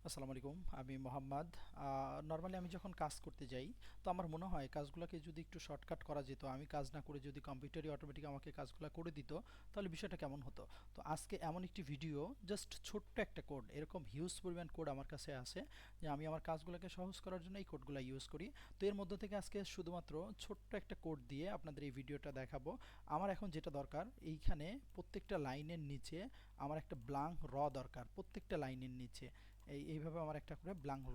আসসালামু আলাইকুম, আমি মোহাম্মদ। নর্মালি আমি যখন কাজ করতে যাই, তো আমার মনে হয় কাজগুলোকে যদি একটু শর্টকাট করা যেত, আমি কাজ না করে যদি কম্পিউটারই অটোমেটিক আমাকে কাজগুলো করে দিত, তাহলে বিষয়টা কেমন হতো। তো আজকে এমন একটি ভিডিও, জাস্ট ছোট্ট একটা কোড, এরকম হিউজ পরিমাণ কোড আমার কাছে আছে যে আমি আমার কাজগুলোকে সহজ করার জন্য এই কোডগুলো ইউজ করি। তো এর মধ্যে থেকে আজকে শুধুমাত্র ছোট্ট একটা কোড দিয়ে আপনাদের এই ভিডিওটা দেখাবো। আমার এখন যেটা দরকার, এইখানে প্রত্যেকটা লাইনের নিচে আমার একটা ব্লাঙ্ক দরকার, প্রত্যেকটা লাইনের নিচে এইভাবে আমার একটা করে ব্ল্যাঙ্ক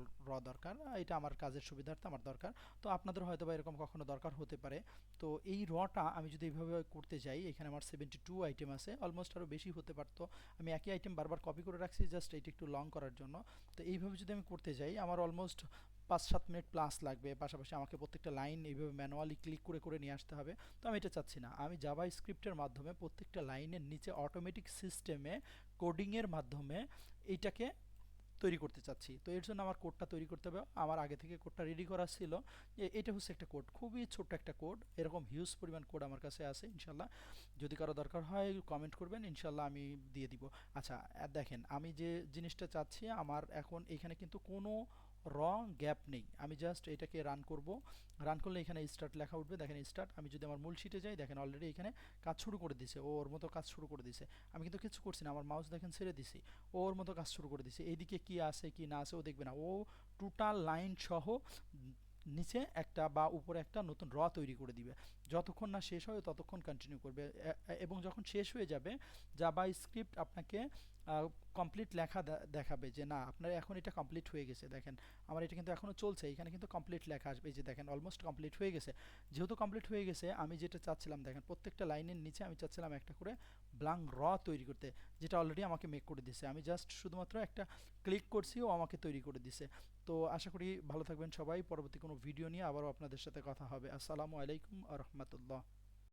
দরকার। এটা আমার কাজের সুবিধার্থে আমার দরকার। তো আপনাদের হয়তো বা এরকম কখনো দরকার হতে পারে। তো এই টা আমি যদি এইভাবে করতে যাই, এখানে আমার 72 আইটেম আছে, অলমোস্ট আরও বেশি হতে পারতো। আমি একই আইটেম বারবার কপি করে রাখছি জাস্ট এইটা একটু লং করার জন্য। তো এইভাবে যদি আমি করতে যাই, আমার অলমোস্ট 5-7 মিনিট প্লাস লাগবে। পাশাপাশি আমাকে প্রত্যেকটা লাইন এইভাবে ম্যানুয়ালি ক্লিক করে করে নিয়ে আসতে হবে। তো আমি এটা চাচ্ছি না। আমি জাভা স্ক্রিপ্টের মাধ্যমে প্রত্যেকটা লাইনের নিচে অটোমেটিক সিস্টেমে কোডিংয়ের মাধ্যমে এইটাকে তৈরি করতে চাচ্ছি। তো এর জন্য আমার কোডটা তৈরি করতে হবে। আমার আগে থেকে কোডটা রেডি করা ছিল। এটা হচ্ছে একটা কোড, খুবই ছোট্ট একটা কোড। এরকম হিউজ পরিমাণ কোড আমার কাছে আছে। ইনশাল্লাহ যদি কারো দরকার হয় কমেন্ট করবেন, ইনশাল্লাহ আমি দিয়ে দিব। আচ্ছা, দেখেন আমি যে জিনিসটা চাচ্ছি, আমার এখন এখানে কিন্তু কোনো গ্যাপ নেই। আমি জাস্ট এটাকে রান করব। রান করলে এখানে স্টার্ট লেখা উঠবে, দেখেন স্টার্ট। আমি যদি আমার মূল শিটে যাই, দেখেন অলরেডি এখানে কাজ শুরু করে দিছে, ও ওর মতো কাজ শুরু করে দিছে। আমি কিন্তু কিছু করছি না, আমার মাউস দেখেন ছেড়ে দিছি, ওর মতো কাজ শুরু করে দিছে। এইদিকে কি আছে কি না আছে ও দেখবে না, ও টোটাল লাইন সহ নিচে একটা বা উপরে একটা নতুন তৈরি করে দিবে। যতক্ষণ না শেষ হয় ততক্ষণ কন্টিনিউ করবে। এবং যখন শেষ হয়ে যাবে, জাভা স্ক্রিপ্ট আপনাকে কমপ্লিট লেখা দেখাবে যে না, আপনার এখন এটা কমপ্লিট হয়ে গেছে। দেখেন আমার এটা কিন্তু এখনও চলছে, এখানে কিন্তু কমপ্লিট লেখা আসবে। এই যে দেখেন অলমোস্ট কমপ্লিট হয়ে গেছে। যেহেতু কমপ্লিট হয়ে গেছে, আমি যেটা চাচ্ছিলাম, দেখেন প্রত্যেকটা লাইনের নিচে আমি চাচ্ছিলাম একটা করে ব্ল্যাঙ্ক তৈরি করতে, যেটা অলরেডি আমাকে মেক করে দিছে। আমি জাস্ট শুধুমাত্র একটা ক্লিক করছি, ও আমাকে তৈরি করে দিছে। তো আশা করি ভালো থাকবেন সবাই। পরবর্তী কোনো ভিডিও নিয়ে আবারও আপনাদের সাথে কথা হবে। আসসালামু আলাইকুম আ রহমতুল্লাহ।